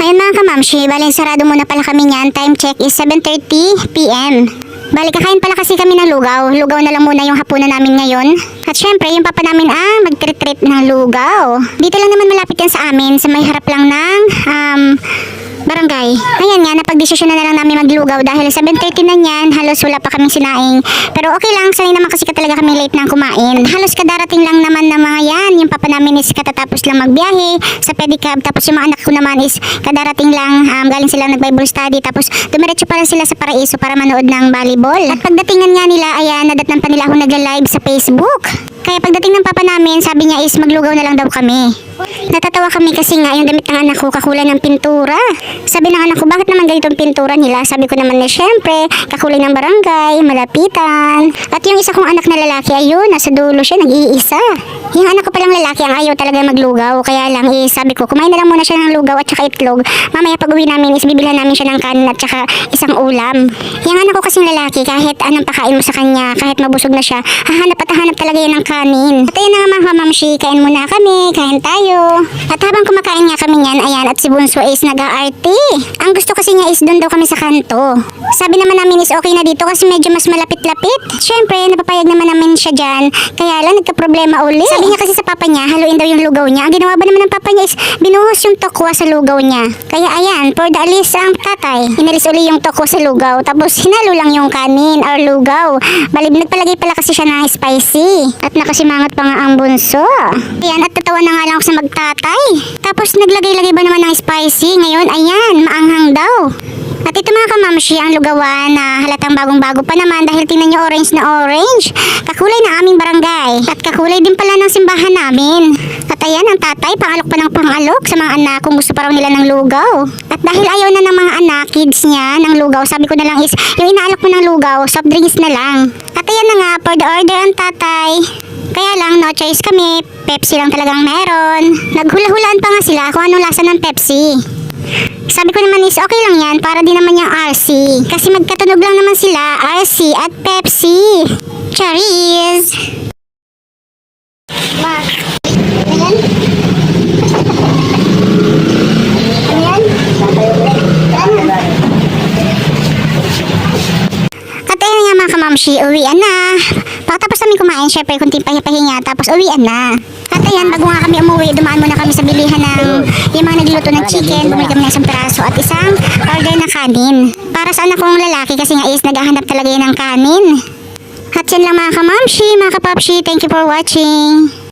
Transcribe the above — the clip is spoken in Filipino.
Ayun mga kamamshi, bali sarado muna pala kami niyan. Time check is 7:30 PM. Bali kakain pala kasi kami ng lugaw. Lugaw na lang muna yung hapunan namin ngayon. At syempre, yung papa namin mag-treat ng lugaw. Dito lang naman malapit yan sa amin. Sa may harap lang ng barangay. Ayan nga, napag-desisyon na lang namin maglugaw dahil 7:30 na yan, halos wala pa kaming sinaing. Pero okay lang, sanay naman kasi talaga kami late nang kumain. Halos kadarating lang naman na mga yan. Yung papa namin is katatapos lang magbiyahe sa pedicab. Tapos yung mga anak ko naman is kadarating lang, galing sila nag-Bible study. Tapos dumiretso pala sila sa Paraiso para manood ng volleyball. At pagdatingan nga nila, ayan, nadatnan pa nila ako nag-live sa Facebook. Kaya pagdating ng papa namin, sabi niya is maglugaw na lang daw kami. Natatawa kami kasi nga yung damit ng anak ko kakulay ng pintura. Sabi ng anak ko, bakit naman ganitong pintura nila? Sabi ko naman na syempre, kakulay ng barangay, malapitan. At yung isa kong anak na lalaki, ayun, nasa dulo siya, nag-iisa. Yung anak ko palang lalaki, ang ayaw talaga maglugaw. Kaya lang, sabi ko, kumain na lang muna siya ng lugaw at saka itlog. Mamaya pag uwi namin, bibilhan namin siya ng kanin at saka isang ulam. Yung anak ko kasing lalaki, kahit anong pakain mo sa kanya, kahit mabusog na siya, hahanap at hahanap talaga yan ng kanin. At ayun na nga mga mamamshi, kain muna kami, kain tayo. At habang kumakain nga kami niyan, ayan, at si Bunso is nag-aarte. Ang gusto kasi niya is doon daw kami sa kanto. Sabi naman namin is okay na dito kasi medyo mas malapit-lapit. Siyempre, napapayag naman namin siya dyan. Kaya lang, nagka-problema uli. Sabi niya kasi sa papa niya, haluin daw yung lugaw niya. Ang ginawa ba naman ng papa niya is binuhos yung tokwa sa lugaw niya. Kaya ayan, for the alis ang tatay. Inalis uli yung tokwa sa lugaw. Tapos hinalo lang yung kanin or lugaw. Nagpalagay pala kasi siya ng spicy. At nakasimangot pa nga ang Bunso. Ayan, at tatawa na nga lang ako sa magtatay. Tapos naglagay-lagay ba naman ng spicy? Ngayon, ayan, maanghang daw. At ito mga kamamshi, ang lugawan na halatang bagong-bago pa naman dahil tingnan nyo orange na orange. Kakulay na aming barangay. At kakulay din pala ng simbahan namin. At ayan, ang tatay, pangalok pa ng pangalok sa mga anak kung gusto pa raw nila ng lugaw. At dahil ayaw na ng mga anak, kids niya, ng lugaw, sabi ko na lang is, yung inaalok mo ng lugaw, soft drinks na lang. At ayan na nga, for the order ang tatay. Kaya lang, no choice kami. Pepsi lang talagang meron. Naghula-hulaan pa nga sila kung anong lasa ng Pepsi. Sabi ko naman is okay lang yan para din naman yung RC. Kasi magkatunog lang naman sila, RC at Pepsi. Charis! Mark. Ayan? Ayan? At ayun nga mga kamamshi, uwian na. Pagkatapos namin kumain, syempre kunting pahinga, tapos uwian na. At ayan, bago nga kami umuwi, dumaan muna kami sa bilihan ng yung mga nagluto ng chicken. Bumili kami ng isang piraso at isang order na kanin. Para sa anak kong lalaki kasi nga is naghahanap talaga yan ng kanin. At yan lang mga kamamshi, mga kapapshi, thank you for watching.